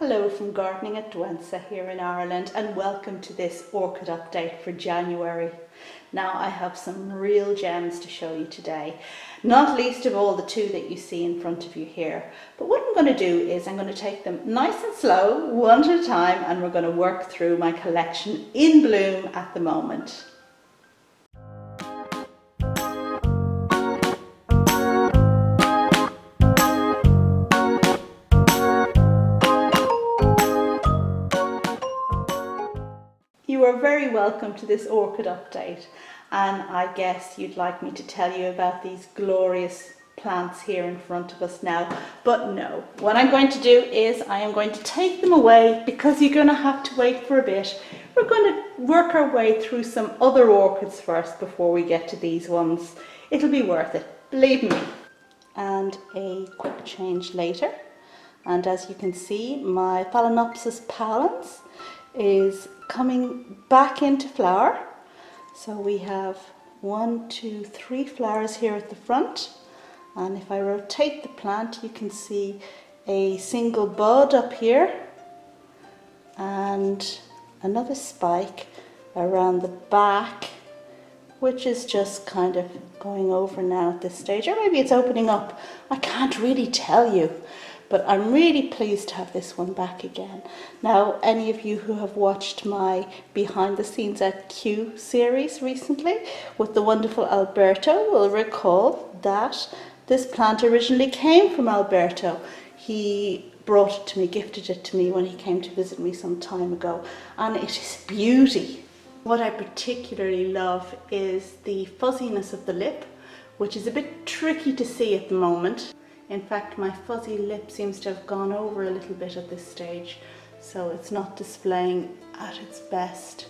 Hello from Gardening at Douentza here in Ireland, and welcome to this orchid update for January. Now I have some real gems to show you today, not least of all the two that you see in front of you here. But what I'm going to do is I'm going to take them nice and slow, one at a time, and we're going to work through my collection in bloom at the moment. You are very welcome to this orchid update, and I guess you'd like me to tell you about these glorious plants here in front of us now, but no. What I'm going to do is I am going to take them away because you're going to have to wait for a bit. We're going to work our way through some other orchids first before we get to these ones. It'll be worth it, believe me. And a quick change later, and as you can see, my Phalaenopsis pallens is coming back into flower. So we have 1, 2, 3 flowers here at the front, and if I rotate the plant you can see a single bud up here and another spike around the back, which is just kind of going over now at this stage, or maybe it's opening up. I can't really tell you. But I'm really pleased to have this one back again. Now, any of you who have watched my Behind the Scenes at Kew series recently with the wonderful Alberto will recall that this plant originally came from Alberto. He brought it to me, gifted it to me when he came to visit me some time ago, and it is beauty. What I particularly love is the fuzziness of the lip, which is a bit tricky to see at the moment. In fact, my fuzzy lip seems to have gone over a little bit at this stage, so it's not displaying at its best.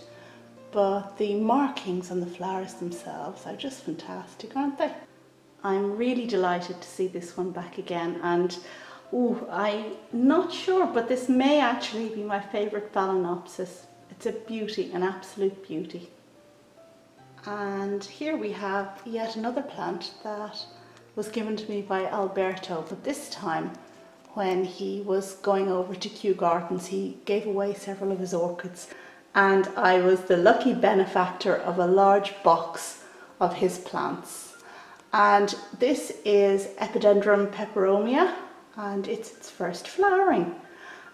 But the markings on the flowers themselves are just fantastic, aren't they? I'm really delighted to see this one back again, and I'm not sure, but this may actually be my favourite Phalaenopsis. It's a beauty, an absolute beauty. And here we have yet another plant that was given to me by Alberto, but this time when he was going over to Kew Gardens he gave away several of his orchids, and I was the lucky benefactor of a large box of his plants. And this is Epidendrum peperomia, and it's its first flowering,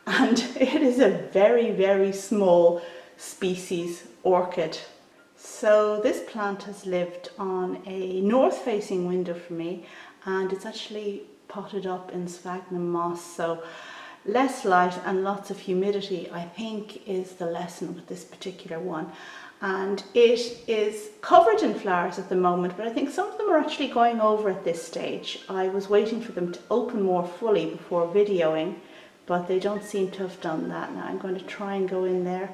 and it is a very, very small species orchid. So this plant has lived on a north-facing window for me, and it's actually potted up in sphagnum moss, so less light and lots of humidity I think is the lesson with this particular one. And it is covered in flowers at the moment, but I think some of them are actually going over at this stage. I was waiting for them to open more fully before videoing, but they don't seem to have done that. Now I'm going to try and go in there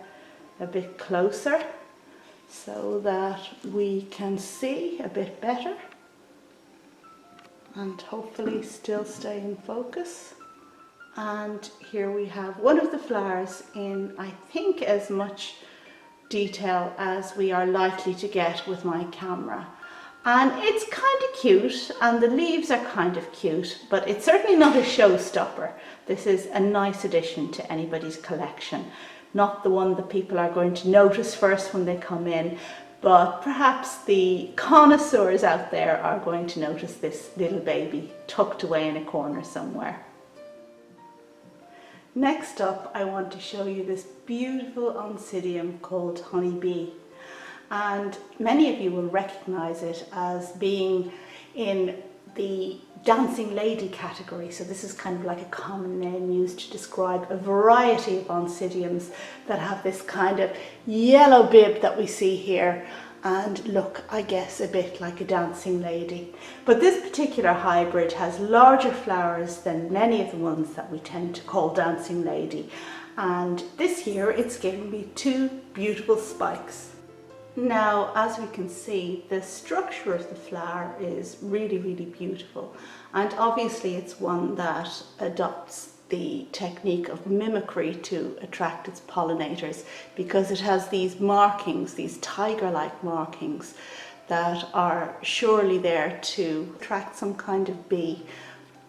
a bit closer so that we can see a bit better and hopefully still stay in focus. And here we have one of the flowers in, I think, as much detail as we are likely to get with my camera. And it's kind of cute, and the leaves are kind of cute, but it's certainly not a showstopper. This is a nice addition to anybody's collection. Not the one that people are going to notice first when they come in, but perhaps the connoisseurs out there are going to notice this little baby tucked away in a corner somewhere. Next up, I want to show you this beautiful Oncidium called Honeybee. And many of you will recognize it as being in the dancing lady category. So this is kind of like a common name used to describe a variety of Oncidiums that have this kind of yellow bib that we see here and look, I guess, a bit like a dancing lady. But this particular hybrid has larger flowers than many of the ones that we tend to call dancing lady. And this year it's given me 2 beautiful spikes. Now, as we can see, the structure of the flower is really, really beautiful, and obviously it's one that adopts the technique of mimicry to attract its pollinators, because it has these markings, these tiger-like markings that are surely there to attract some kind of bee.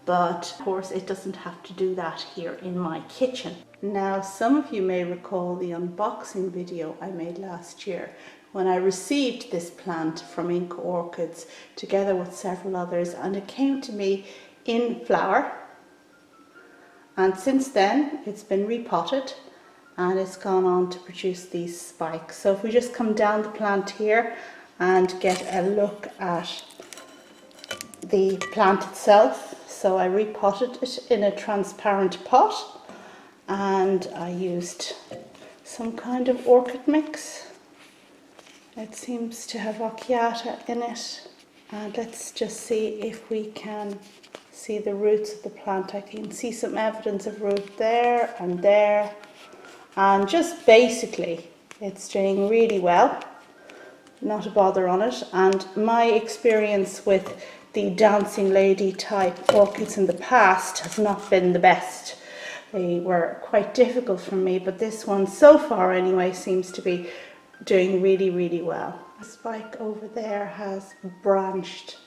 but of course it doesn't have to do that here in my kitchen. Now, some of you may recall the unboxing video I made last year when I received this plant from Inca Orchids together with several others, and it came to me in flower, and since then it's been repotted and it's gone on to produce these spikes. So if we just come down the plant here and get a look at the plant itself. So I repotted it in a transparent pot and I used some kind of orchid mix. It seems to have occhiata in it. And let's just see if we can see the roots of the plant. I can see some evidence of root there, and just basically it's doing really well, not a bother on it. And my experience with the dancing lady type orchids in the past has not been the best. They were quite difficult for me, but this one so far anyway seems to be doing really well. The spike over there has branched,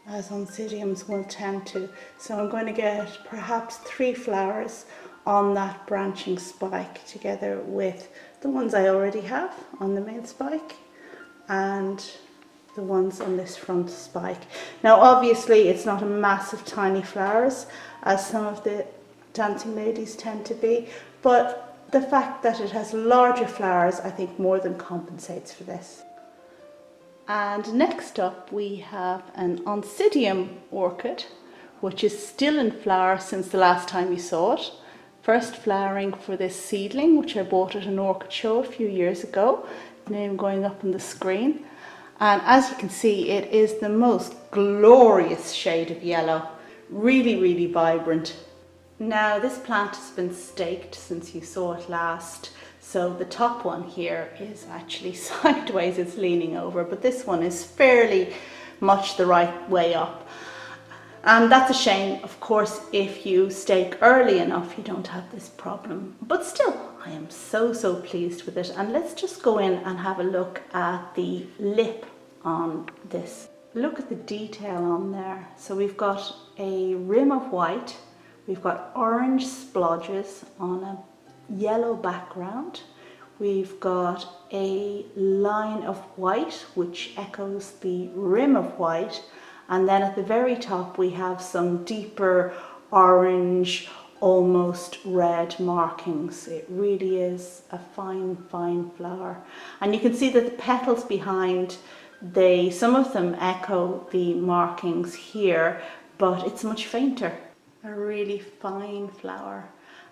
as Oncidiums will tend to, so I'm going to get perhaps 3 flowers on that branching spike together with the ones I already have on the main spike and the ones on this front spike. Now obviously it's not a massive tiny flowers as some of the dancing ladies tend to be, but the fact that it has larger flowers I think more than compensates for this. And next up we have an Oncidium orchid, which is still in flower since the last time you saw it. First flowering for this seedling, which I bought at an orchid show a few years ago, name going up on the screen. And as you can see, it is the most glorious shade of yellow, really vibrant. Now this plant has been staked since you saw it last, so the top one here is actually sideways, it's leaning over, but this one is fairly much the right way up. And that's a shame, of course. If you stake early enough you don't have this problem, but still I am so pleased with it. And let's just go in and have a look at the lip on this. Look at the detail on there. So we've got a rim of white, we've got orange splodges on a yellow background, we've got a line of white which echoes the rim of white, and then at the very top we have some deeper orange, almost red markings. It really is a fine flower. And you can see that the petals behind, some of them echo the markings here, but it's much fainter. A really fine flower.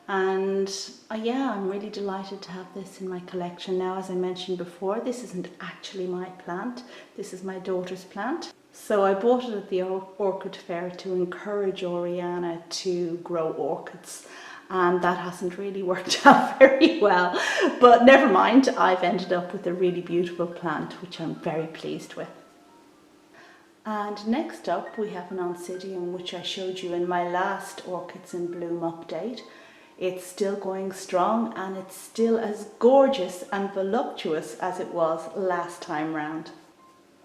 And yeah, I'm really delighted to have this in my collection. Now, as I mentioned before, this isn't actually my plant, this is my daughter's plant. So I bought it at the orchid fair to encourage Oriana to grow orchids, and that hasn't really worked out very well, but never mind, I've ended up with a really beautiful plant which I'm very pleased with. And next up we have an Oncidium which I showed you in my last Orchids in Bloom update. It's still going strong and it's still as gorgeous and voluptuous as it was last time round.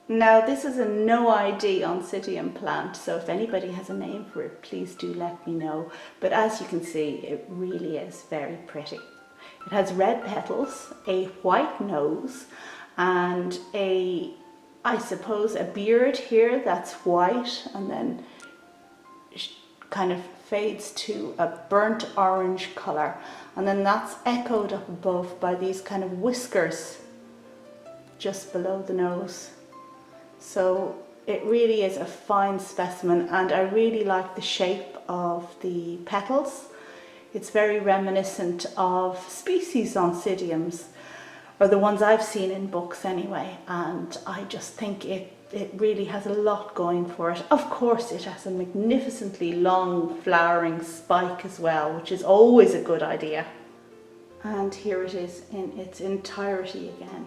Now this is a no ID Oncidium plant, so if anybody has a name for it, please do let me know. But as you can see, it really is very pretty. It has red petals, a white nose, and I suppose a beard here that's white and then kind of fades to a burnt orange colour. And then that's echoed up above by these kind of whiskers just below the nose. So it really is a fine specimen, and I really like the shape of the petals. It's very reminiscent of species Oncidiums, or the ones I've seen in books anyway, and I just think it really has a lot going for it. Of course it has a magnificently long flowering spike as well, which is always a good idea. And here it is in its entirety again.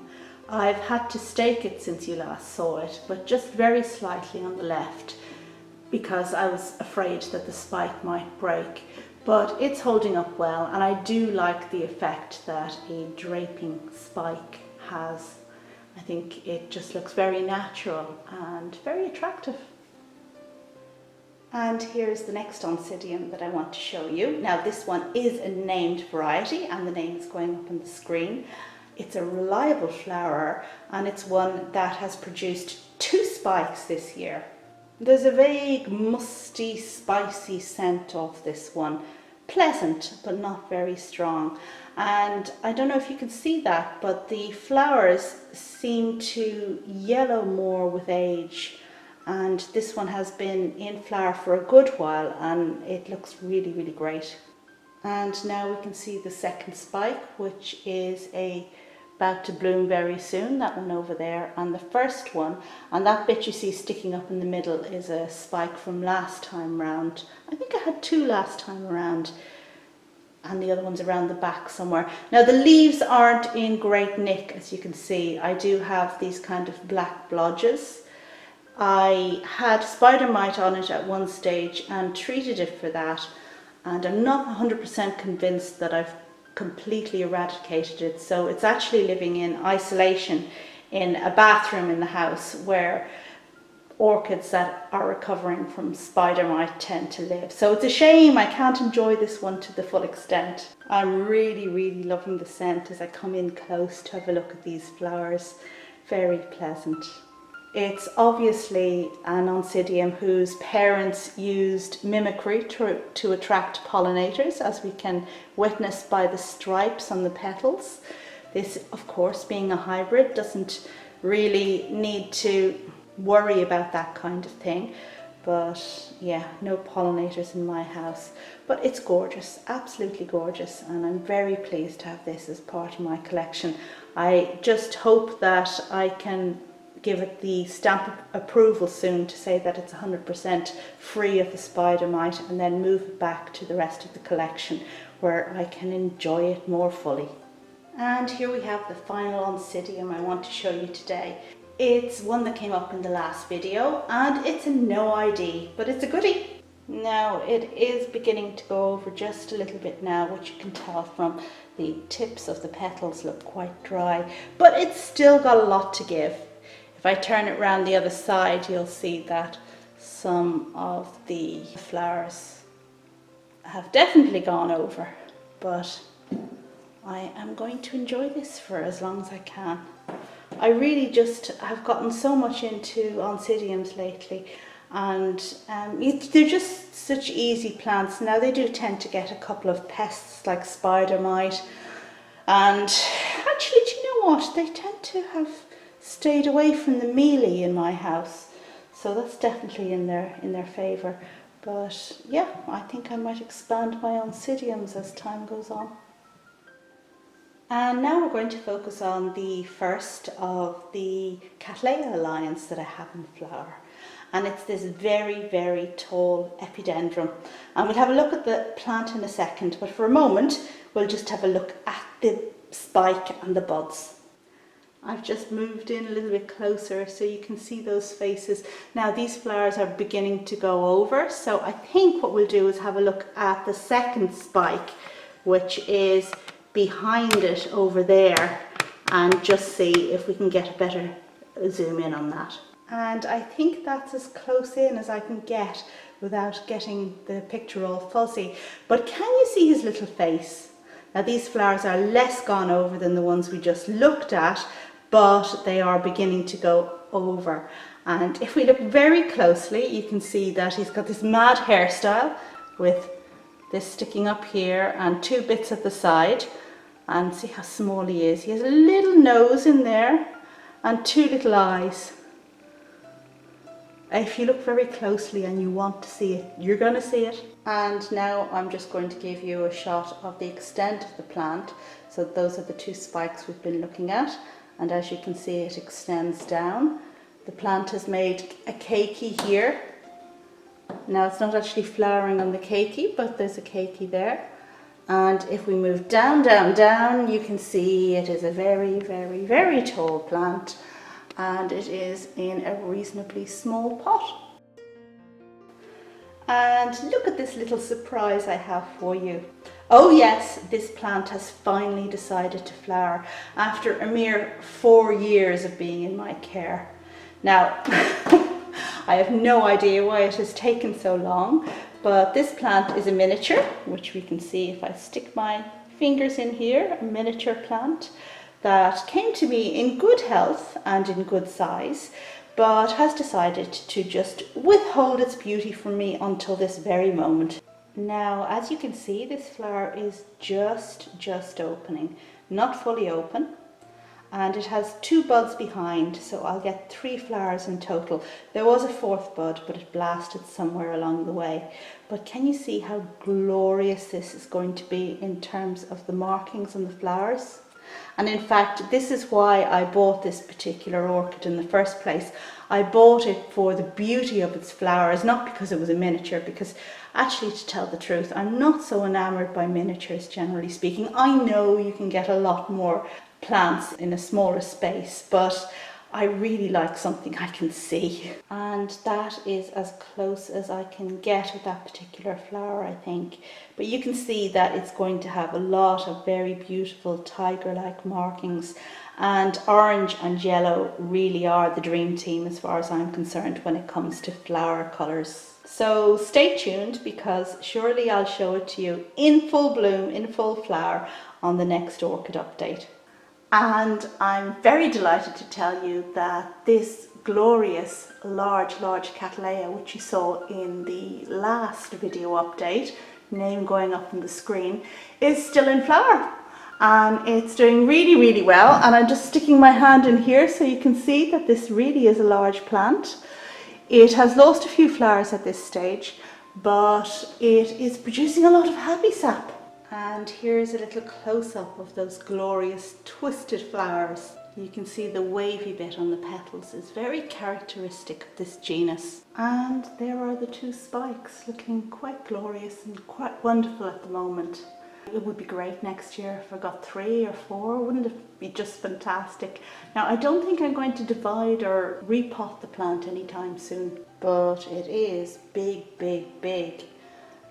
I've had to stake it since you last saw it, but just very slightly on the left because I was afraid that the spike might break. But it's holding up well, and I do like the effect that a draping spike has. I think it just looks very natural and very attractive. And here's the next Oncidium that I want to show you. Now this one is a named variety and the name is going up on the screen. It's a reliable flowerer and it's one that has produced 2 spikes this year. There's a vague, musty, spicy scent off this one. Pleasant, but not very strong. And I don't know if you can see that, but the flowers seem to yellow more with age. And this one has been in flower for a good while and it looks really, really great. And now we can see the second spike, which is about to bloom very soon, that one over there. And the first one, and that bit you see sticking up in the middle, is a spike from last time round. I think I had 2 last time around, and the other one's around the back somewhere. Now the leaves aren't in great nick, as you can see. I do have these kind of black blotches. I had spider mite on it at one stage and treated it for that, and I'm not 100% convinced that I've completely eradicated it. So it's actually living in isolation in a bathroom in the house where orchids that are recovering from spider mite tend to live. So it's a shame I can't enjoy this one to the full extent. I'm really, really loving the scent as I come in close to have a look at these flowers. Very pleasant. It's obviously an Oncidium whose parents used mimicry to attract pollinators, as we can witness by the stripes on the petals. This, of course, being a hybrid, doesn't really need to worry about that kind of thing. But yeah, no pollinators in my house. But it's gorgeous, absolutely gorgeous, and I'm very pleased to have this as part of my collection. I just hope that I can give it the stamp of approval soon to say that it's 100% free of the spider mite, and then move it back to the rest of the collection where I can enjoy it more fully. And here we have the final Oncidium I want to show you today. It's one that came up in the last video and it's a no ID, but it's a goodie. Now it is beginning to go over just a little bit now, which you can tell from the tips of the petals look quite dry, but it's still got a lot to give. If I turn it around the other side, you'll see that some of the flowers have definitely gone over, but I am going to enjoy this for as long as I can. I really just have gotten so much into Oncidiums lately, and they're just such easy plants. Now they do tend to get a couple of pests like spider mite, and actually, do you know what? They tend to have stayed away from the mealy in my house, so that's definitely in their favour. But yeah, I think I might expand my Oncidiums as time goes on. And now we're going to focus on the first of the Cattleya alliance that I have in flower, and it's this very, very tall Epidendrum, and we'll have a look at the plant in a second, but for a moment we'll just have a look at the spike and the buds. I've just moved in a little bit closer so you can see those faces. Now these flowers are beginning to go over, so I think what we'll do is have a look at the second spike, which is behind it over there, and just see if we can get a better zoom in on that. And I think that's as close in as I can get without getting the picture all fuzzy. But can you see his little face? Now these flowers are less gone over than the ones we just looked at, but they are beginning to go over. And if we look very closely, you can see that he's got this mad hairstyle with this sticking up here and 2 bits at the side. And see how small he is. He has a little nose in there and 2 little eyes. If you look very closely and you want to see it, you're going to see it. And now I'm just going to give you a shot of the extent of the plant. So those are the 2 spikes we've been looking at. And as you can see, it extends down. The plant has made a keiki here. Now it's not actually flowering on the keiki, but there's a keiki there. And if we move down, down, down, you can see it is a very, very, very tall plant, and it is in a reasonably small pot. And look at this little surprise I have for you. Oh yes, this plant has finally decided to flower after a mere 4 years of being in my care. Now, I have no idea why it has taken so long, but this plant is a miniature, which we can see if I stick my fingers in here, a miniature plant that came to me in good health and in good size, but has decided to just withhold its beauty from me until this very moment. Now, as you can see, this flower is just opening, not fully open, and it has 2 buds behind, so I'll get 3 flowers in total. There was a 4th bud, but it blasted somewhere along the way. But can you see how glorious this is going to be in terms of the markings on the flowers? And in fact, this is why I bought this particular orchid in the first place. I bought it for the beauty of its flowers, not because it was a miniature, because actually, to tell the truth, I'm not so enamored by miniatures, generally speaking. I know you can get a lot more plants in a smaller space, but I really like something I can see. And that is as close as I can get with that particular flower, I think. But you can see that it's going to have a lot of very beautiful tiger-like markings, and orange and yellow really are the dream team as far as I'm concerned when it comes to flower colours. So stay tuned, because surely I'll show it to you in full bloom, in full flower on the next orchid update. And I'm very delighted to tell you that this glorious large Cattleya, which you saw in the last video update, name going up on the screen, is still in flower. And it's doing really well, and I'm just sticking my hand in here so you can see that this really is a large plant. It has lost a few flowers at this stage, but it is producing a lot of happy sap. And here's a little close-up of those glorious twisted flowers. You can see the wavy bit on the petals is very characteristic of this genus. And there are the 2 spikes, looking quite glorious and quite wonderful at the moment. It would be great next year if I got 3 or 4, wouldn't it be just fantastic? Now, I don't think I'm going to divide or repot the plant anytime soon, but it is big.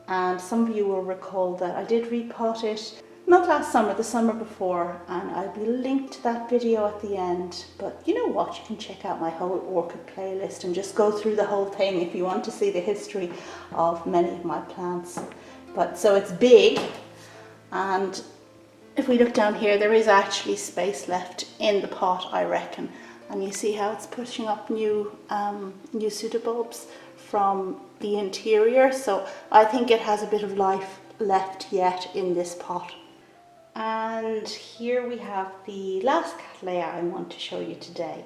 And some of you will recall that I did repot it, not last summer, the summer before, and I'll be linked to that video at the end. But you know what, you can check out my whole orchid playlist and just go through the whole thing if you want to see the history of many of my plants. But so it's big, and if we look down here, there is actually space left in the pot, I reckon. And you see how it's pushing up new pseudobulbs from the interior, so I think it has a bit of life left yet in this pot. And here we have the last Cattleya I want to show you today,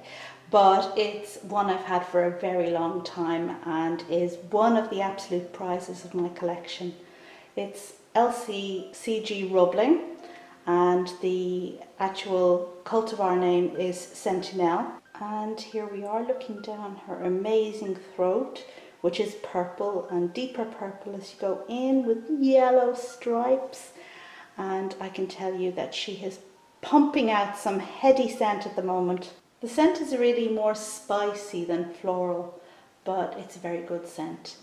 but it's one I've had for a very long time and is one of the absolute prizes of my collection. It's LCCG Roebling, and the actual cultivar name is Sentinel. And here we are looking down her amazing throat, which is purple and deeper purple as you go in with yellow stripes. And I can tell you that she is pumping out some heady scent at the moment. The scent is really more spicy than floral, but it's a very good scent.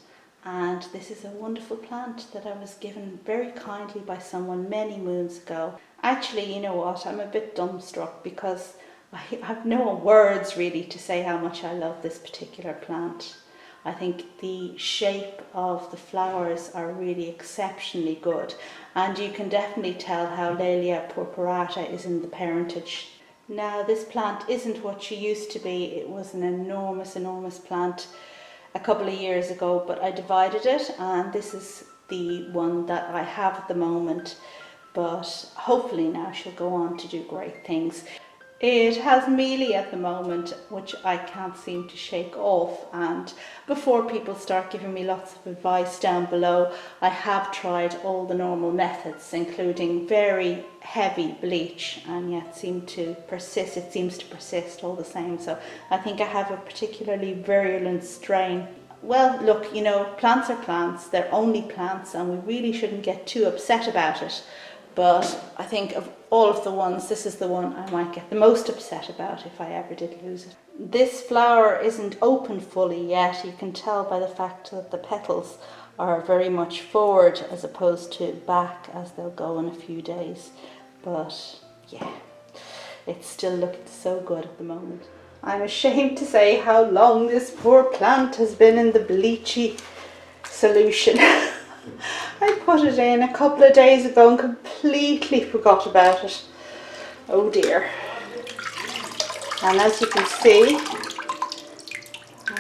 And this is a wonderful plant that I was given very kindly by someone many moons ago. Actually, you know what, I'm a bit dumbstruck because I have no words really to say how much I love this particular plant. I think the shape of the flowers are really exceptionally good, and you can definitely tell how Laelia purpurata is in the parentage. Now, this plant isn't what she used to be. It was an enormous plant a couple of years ago, but I divided it, and this is the one that I have at the moment. But hopefully now she'll go on to do great things. It has mealy at the moment, which I can't seem to shake off, and before people start giving me lots of advice down below, I have tried all the normal methods, including very heavy bleach, and yet it seems to persist all the same. So I think I have a particularly virulent strain. Well, look, you know, plants are plants, they're only plants, and we really shouldn't get too upset about it. But I think of all of the ones, this is the one I might get the most upset about if I ever did lose it. This flower isn't open fully yet. You can tell by the fact that the petals are very much forward as opposed to back, as they'll go in a few days. But yeah, it's still looking so good at the moment. I'm ashamed to say how long this poor plant has been in the bleachy solution. I put it in a couple of days ago and completely forgot about it. Oh dear. And as you can see,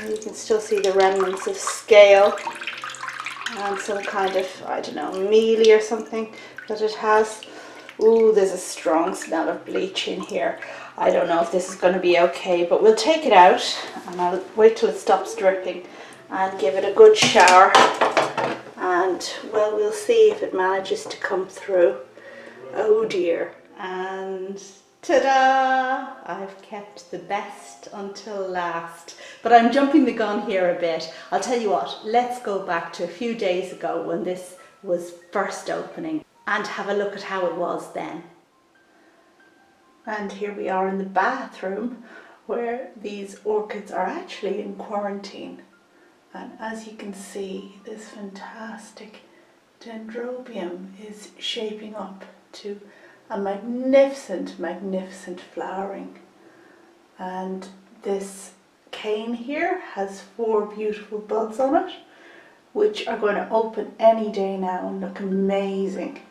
you can still see the remnants of scale and some kind of, I don't know, mealy or something that it has. Ooh, there's a strong smell of bleach in here. I don't know if this is going to be okay, but we'll take it out and I'll wait till it stops dripping and give it a good shower. And, well, we'll see if it manages to come through. Oh dear. And ta-da! I've kept the best until last. But I'm jumping the gun here a bit. I'll tell you what, let's go back to a few days ago when this was first opening and have a look at how it was then. And here we are in the bathroom where these orchids are actually in quarantine. And as you can see, this fantastic Dendrobium is shaping up to a magnificent, magnificent flowering. And this cane here has 4 beautiful buds on it, which are going to open any day now and look amazing.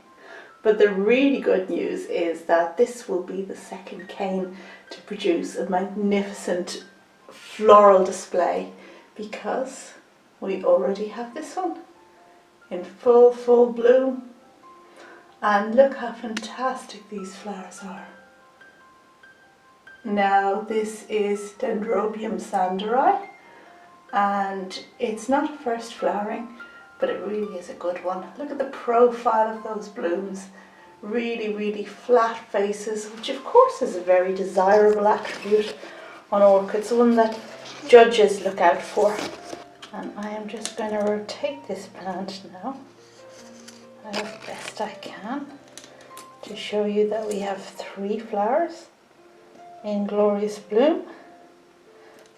But the really good news is that this will be the second cane to produce a magnificent floral display, because we already have this one in full bloom. And look how fantastic these flowers are. Now this is Dendrobium sanderae, and it's not a first flowering, but it really is a good one. Look at the profile of those blooms. Really flat faces, which of course is a very desirable attribute on orchids, one that judges look out for. And I am just going to rotate this plant now as best I can to show you that we have 3 flowers in glorious bloom.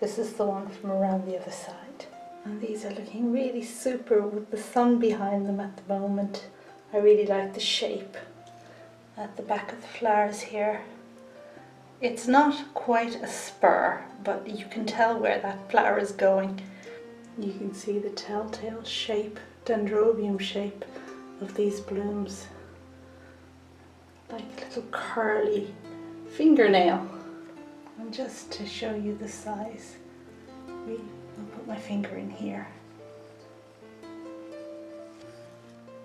This is the one from around the other side. And these are looking really super with the sun behind them at the moment. I really like the shape at the back of the flowers here. It's not quite a spur, but you can tell where that flower is going. You can see the telltale shape, Dendrobium shape of these blooms, like a little curly fingernail. And just to show you the size, I'll put my finger in here.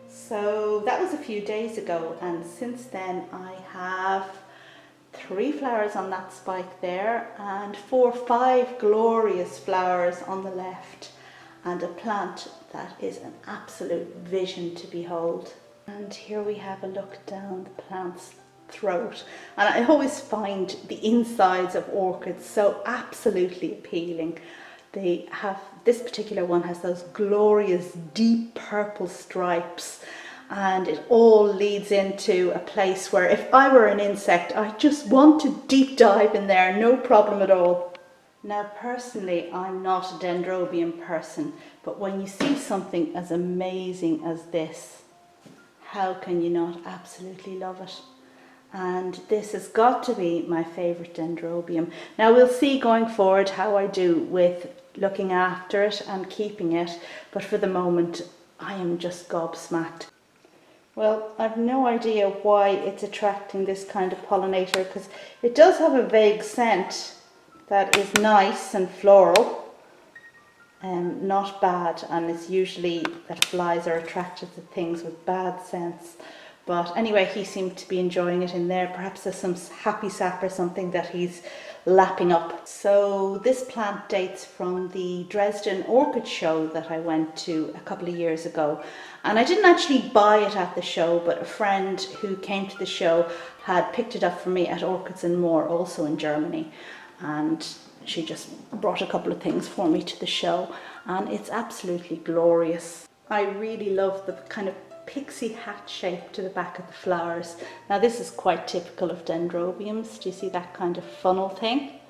So that was a few days ago, and since then I have 3 flowers on that spike there and 4 or 5 glorious flowers on the left, and a plant that is an absolute vision to behold. And here we have a look down the plant's throat, and I always find the insides of orchids so absolutely appealing. They have, this particular one has those glorious deep purple stripes, and it all leads into a place where if I were an insect, I just want to deep dive in there, no problem at all. Now personally, I'm not a Dendrobium person, but when you see something as amazing as this, how can you not absolutely love it? And this has got to be my favourite Dendrobium. Now we'll see going forward how I do with looking after it and keeping it, but for the moment I am just gobsmacked. Well, I've no idea why it's attracting this kind of pollinator, because it does have a vague scent that is nice and floral, not bad, and it's usually that flies are attracted to things with bad scents. But anyway, he seemed to be enjoying it in there. Perhaps there's some happy sap or something that he's lapping up. So this plant dates from the Dresden Orchid Show that I went to a couple of years ago. And I didn't actually buy it at the show, but a friend who came to the show had picked it up for me at Orchids and More, also in Germany. And she just brought a couple of things for me to the show. And it's absolutely glorious. I really love the kind of pixie hat shape to the back of the flowers. Now this is quite typical of Dendrobiums. Do you see that kind of funnel thing?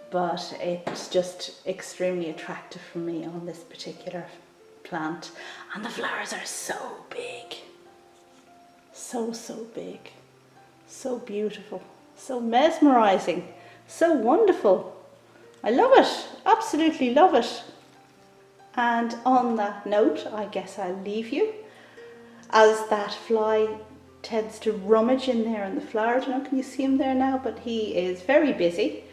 But it's just extremely attractive for me on this particular plant. And the flowers are so big. So big. So beautiful. So mesmerizing. So wonderful. I love it, absolutely love it. And on that note, I guess I'll leave you, as that fly tends to rummage in there in the flower. I don't know, can you see him there now? But he is very busy.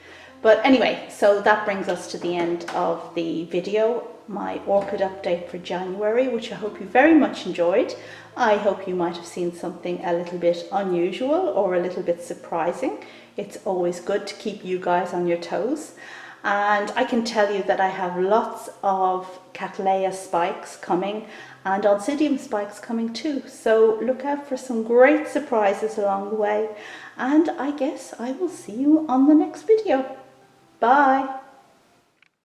But anyway, so that brings us to the end of the video, my orchid update for January, which I hope you very much enjoyed. I hope you might have seen something a little bit unusual or a little bit surprising. It's always good to keep you guys on your toes. And I can tell you that I have lots of Cattleya spikes coming and Oncidium spikes coming too. So look out for some great surprises along the way. And I guess I will see you on the next video. Bye.